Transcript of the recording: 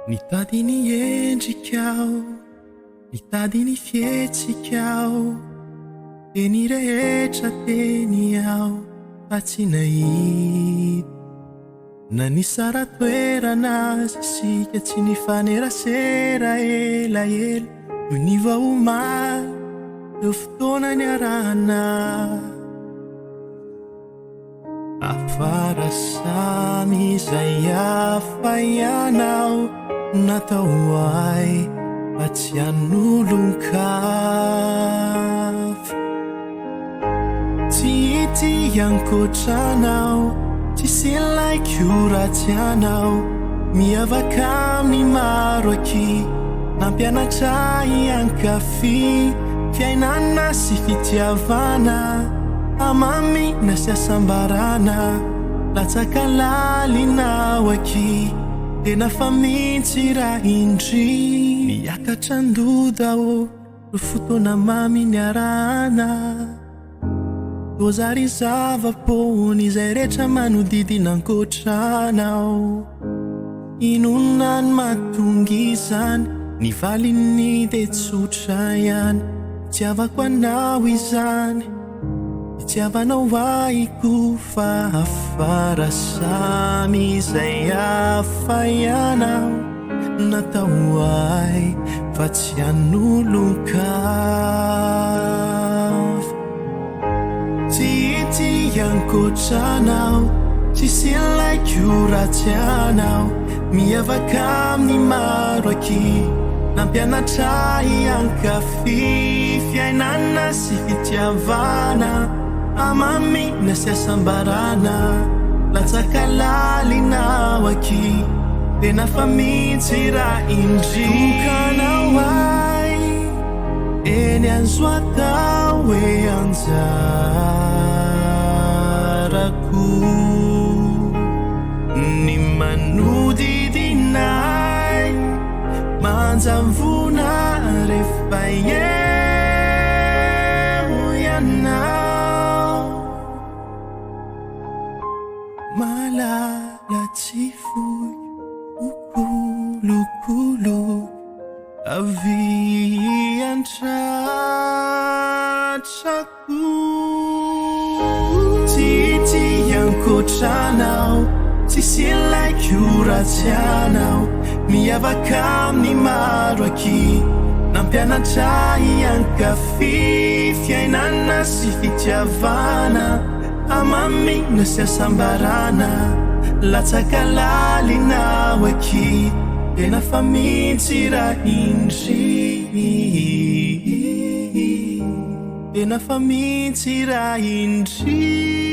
Nitady ny endrikao, nitady ny fietsikao, de ny rehetra teny ao fa tsy nahita. Na ny sara toerana azy sika tsy nifanerasera elaela, noho ny vaomaly eo fotoana ny arahana. Afara samy izay hafa ianao, natao ay fa tsy hanolon-kafa. Tsy ity ankotranao, tsy silaiko ratsy anao, miavaka amin'ny maro aky, nampianatra iankafi, fiainana sy fitiavana, amamina sy asambarana, latsaka lalinao aky, tena fa mintsy raha indry. Miakatra andodao ro fotoana mamy niarahana, tozary zava-pony izay rehetra manodidina ankotranao. Inona ny mahatonga izany, ny valiny de tsotra ihany, tiavako anao izany, itiavanao aiko fa afara samy izay hafa ianao, natao ay fa tsy hanolon-kafa. Tsy ity ankotranao, tsy silaiko ratsy anao, miavaka amin'ny maro aky, nampianatra iankafi, fiainana sy fitiavana, amamina sy asambarana, latsaka lalinao aky, tena fa mintsy raha indry. Tokanao ay eny azo atao hoe anjarako, ny manodidinay manjavona rehefa eo ianao. Malalatsy foy okolokolo, avy antratrako. Tsy ity ankotranao, tsy silaiko ratsy anao, miavaka amin'ny maro aky, nampianatra iankafi, fiainana sy fitiavana, amamina sy asambarana, latsaka lalinao aky, tena fa mintsy raha indry, tena fa mintsy raha indry.